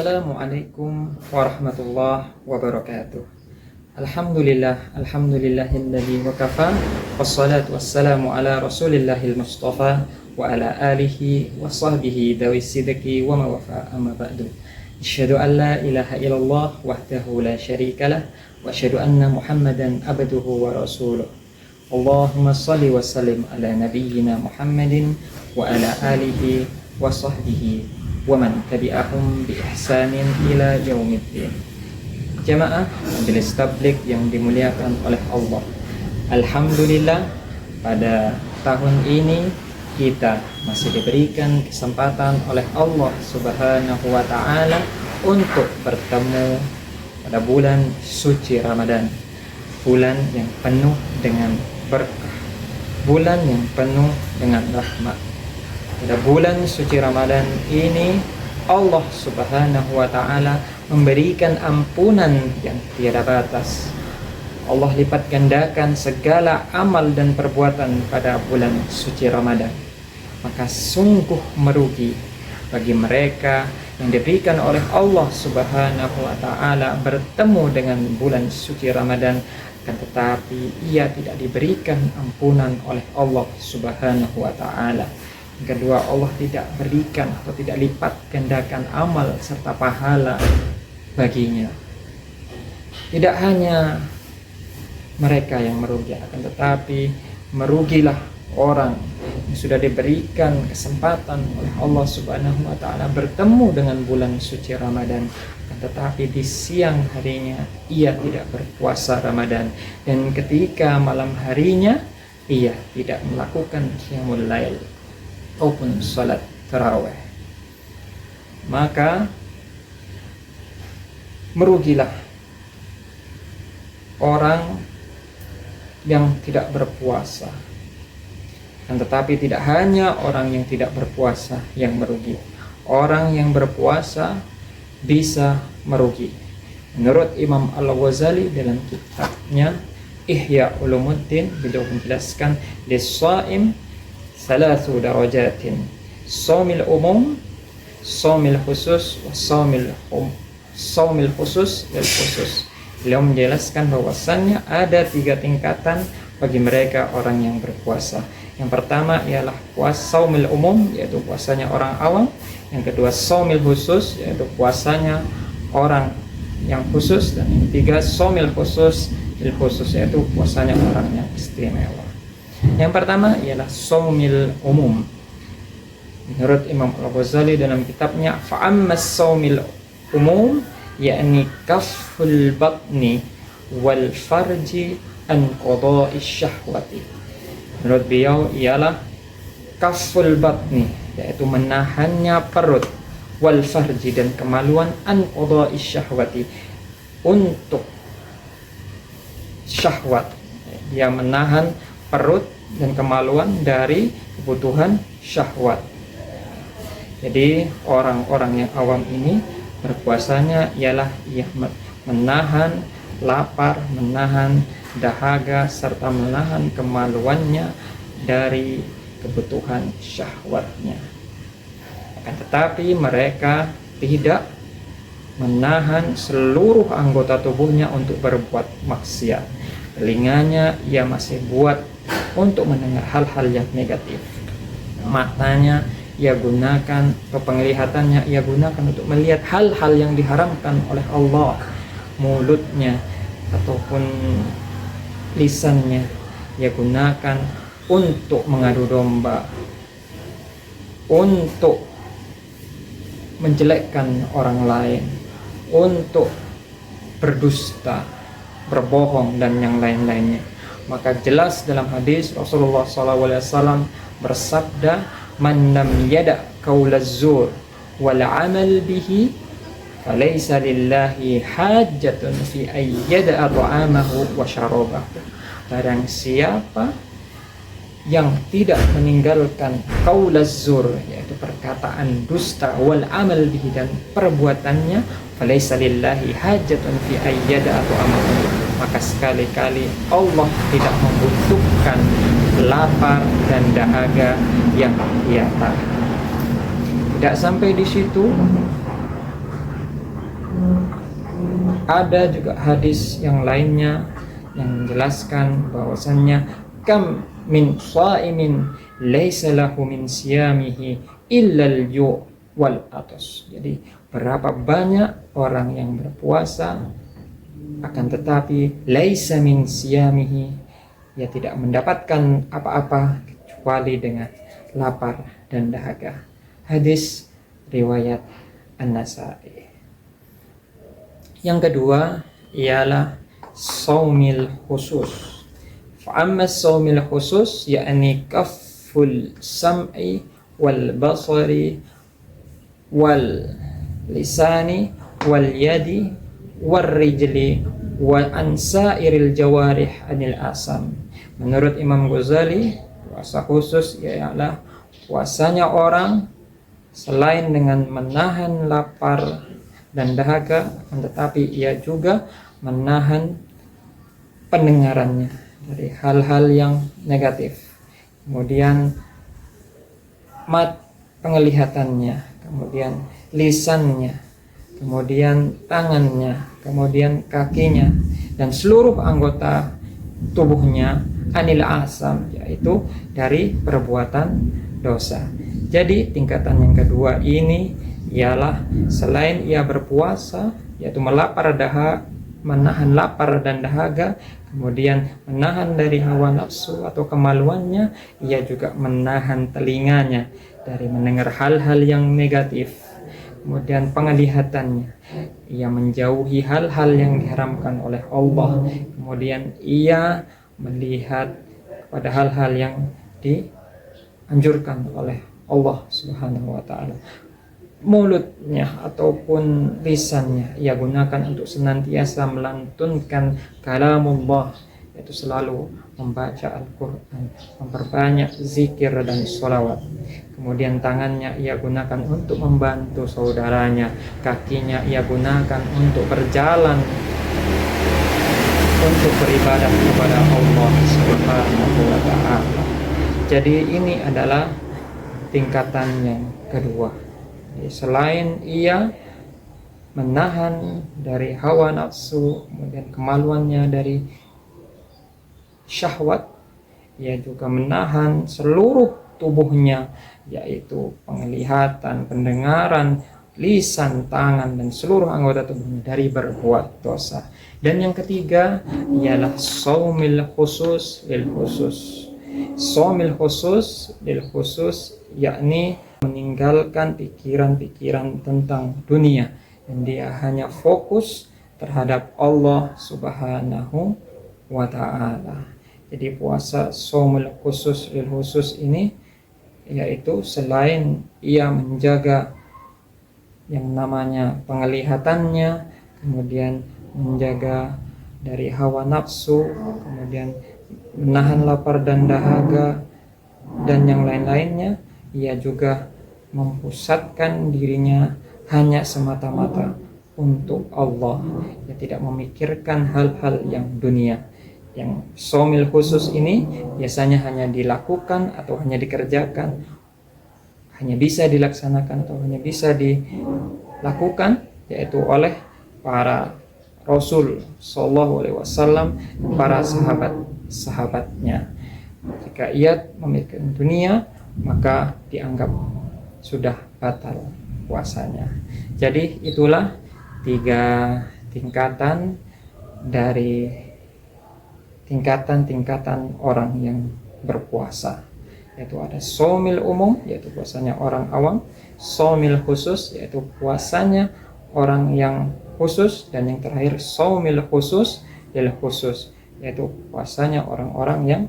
Assalamualaikum warahmatullahi wabarakatuh. Alhamdulillahilladzi wa kafa, wassalatu wassalamu ala rasulillahil mustafa wa ala alihi wa sahbihi dawis sidqi wa mawafa, amma ba'du. Asyhadu an la ilaha illallah wahdahu la syarikalah wa asyhadu anna Muhammadan abduhu wa rasuluh. Allahumma shalli wa sallim ala nabiyyina Muhammadin wa ala alihi wa sahbihi wa man tabi'ahum bi ihsanin ila yaumiddin. Jamaah majelis tabligh yang dimuliakan oleh Allah, alhamdulillah pada tahun ini kita masih diberikan kesempatan oleh Allah Subhanahu wa taala untuk bertemu pada bulan suci Ramadan, bulan yang penuh dengan berkah, bulan yang penuh dengan rahmat. Pada bulan suci Ramadan ini Allah Subhanahu wa taala memberikan ampunan yang tiada batas. Allah lipat gandakan segala amal dan perbuatan pada bulan suci Ramadan. Maka sungguh merugi bagi mereka yang diberikan oleh Allah Subhanahu wa taala bertemu dengan bulan suci Ramadan, akan tetapi ia tidak diberikan ampunan oleh Allah Subhanahu wa taala. Kedua, Allah tidak berikan atau tidak lipat gandakan amal serta pahala baginya. Tidak hanya mereka yang merugi, akan tetapi merugilah orang yang sudah diberikan kesempatan oleh Allah Subhanahu wa taala bertemu dengan bulan suci Ramadan, akan tetapi di siang harinya ia tidak berpuasa Ramadan, dan ketika malam harinya ia tidak melakukan qiyamul lail ataupun salat tarawih. Maka merugilah orang yang tidak berpuasa. Dan tetapi tidak hanya orang yang tidak berpuasa yang merugi, orang yang berpuasa bisa merugi. Menurut Imam Al-Ghazali dalam kitabnya Ihya Ulumuddin, beliau menjelaskan lis-shaim salasu darajatin, shaumil umum, shaumil khusus, shaumil khusus dan khusus. Beliau menjelaskan bahwasannya ada 3 tingkatan bagi mereka orang yang berpuasa. Yang pertama ialah puasa shaumil umum, yaitu puasanya orang awam. Yang kedua shaumil khusus, yaitu puasanya orang yang khusus. Dan yang ketiga shaumil khusus, yaitu puasanya orang yang istimewa. Yang pertama ialah shaumil umum. Menurut Imam Al-Ghazali dalam kitabnya fa'ammas shaumil umum yakni kaful batni wal farji an qada'i syahwati. Menurut beliau ialah kaful batni, yaitu menahannya perut, wal farji dan kemaluan, an qada'i syahwati, untuk syahwat. Dia menahan perut dan kemaluan dari kebutuhan syahwat. Jadi orang-orang yang awam ini berpuasanya ialah ia menahan lapar, menahan dahaga, serta menahan kemaluannya dari kebutuhan syahwatnya. Akan tetapi mereka tidak menahan seluruh anggota tubuhnya untuk berbuat maksiat. Telinganya ia masih buat untuk mendengar hal-hal yang negatif. Matanya ia gunakan, atau penglihatannya ia gunakan untuk melihat hal-hal yang diharamkan oleh Allah. Mulutnya ataupun lisannya ia gunakan untuk mengadu domba, untuk menjelekkan orang lain, untuk berdusta, berbohong, dan yang lain-lainnya. Maka jelas dalam hadis Rasulullah SAW bersabda, man lam yada qaulaz zur wal amal bihi falaysa lillahi hajatun fi ayyada ta'amahu wa syarabahu. Barang siapa yang tidak meninggalkan qaulaz zur, yaitu perkataan dusta, wal amal bihi, dan perbuatannya, falaysa lillahi hajatun fi ayyada ta'amahu, maka sekali-kali Allah tidak membutuhkan lapar dan dahaga yang ia tahan. Tidak sampai di situ, Ada juga hadis yang lainnya yang menjelaskan bahwasannya kam min shaimin laisa lahu min siyamihi illa al-ju' wal atas. Jadi berapa banyak orang yang berpuasa akan tetapi laisa min siyamihi, ia tidak mendapatkan apa-apa kecuali dengan lapar dan dahaga. Hadis riwayat An-Nasa'i. Yang kedua ialah saumil khusus. Fa'amma saumil khusus yakni kafful sam'i wal basari wal lisani wal yadi wal rijli wa ansairil jawarih anil asam. Menurut Imam Ghazali, puasa khusus ialah puasanya orang selain dengan menahan lapar dan dahaga, tetapi ia juga menahan pendengarannya dari hal-hal yang negatif, kemudian penglihatannya, kemudian lisannya, kemudian tangannya, kemudian kakinya, dan seluruh anggota tubuhnya anil asam, yaitu dari perbuatan dosa. Jadi tingkatan yang kedua ini ialah selain ia berpuasa, yaitu menahan lapar dan dahaga, kemudian menahan dari hawa nafsu atau kemaluannya, ia juga menahan telinganya dari mendengar hal-hal yang negatif, kemudian penglihatannya, ia menjauhi hal-hal yang diharamkan oleh Allah, kemudian ia melihat pada hal-hal yang dianjurkan oleh Allah Subhanahu wa ta'ala. Mulutnya ataupun lisannya ia gunakan untuk senantiasa melantunkan kalamullah, yaitu selalu membaca Al-Quran, memperbanyak zikir dan sholawat. Kemudian tangannya ia gunakan untuk membantu saudaranya, kakinya ia gunakan untuk berjalan, untuk beribadah kepada Allah Subhanahu wa ta'ala. Jadi ini adalah tingkatan yang kedua. Selain ia menahan dari hawa nafsu, kemudian kemaluannya dari syahwat, ia juga menahan seluruh tubuhnya, yaitu penglihatan, pendengaran, lisan, tangan, dan seluruh anggota tubuhnya dari berbuat dosa. Dan yang ketiga ialah shaumil khusus lil khusus. Shaumil khusus lil khusus yakni meninggalkan pikiran-pikiran tentang dunia, dan dia hanya fokus terhadap Allah Subhanahu wa ta'ala. Jadi puasa shaumul khusus lil khusus ini yaitu selain ia menjaga yang namanya penglihatannya, kemudian menjaga dari hawa nafsu, kemudian menahan lapar dan dahaga, dan yang lain-lainnya, ia juga mempusatkan dirinya hanya semata-mata untuk Allah. Ia tidak memikirkan hal-hal yang dunia. Yang shaumil khusus ini biasanya hanya dilakukan atau hanya dikerjakan, hanya bisa dilaksanakan atau hanya bisa dilakukan, yaitu oleh para Rasul Sallallahu Alaihi Wasallam, para sahabat-sahabatnya. Jika ia memikirkan dunia, maka dianggap sudah batal puasanya. Jadi itulah 3 tingkatan dari tingkatan-tingkatan orang yang berpuasa, yaitu ada shaumil umum, yaitu puasanya orang awam, shaumil khusus, yaitu puasanya orang yang khusus, dan yang terakhir shaumil khusus lil khusus, yaitu puasanya orang-orang yang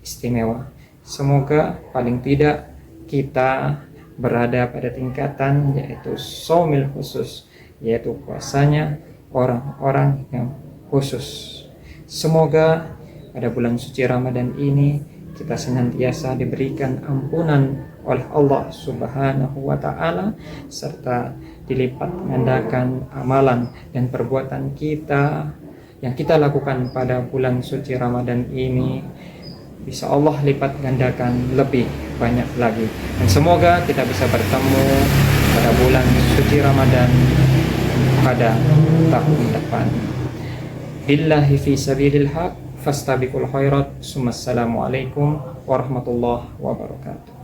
istimewa. Semoga paling tidak kita berada pada tingkatan yaitu shaumil khusus, yaitu puasanya orang-orang yang khusus. Semoga pada bulan suci Ramadan ini kita senantiasa diberikan ampunan oleh Allah Subhanahu wa ta'ala, serta dilipat gandakan amalan dan perbuatan kita yang kita lakukan pada bulan suci Ramadan ini, bisa Allah lipat gandakan lebih banyak lagi. Dan semoga kita bisa bertemu pada bulan suci Ramadan pada tahun depan. Billahi fi sabilil haq fastabiqul khairat. Assalamualaikum warahmatullahi wabarakatuh.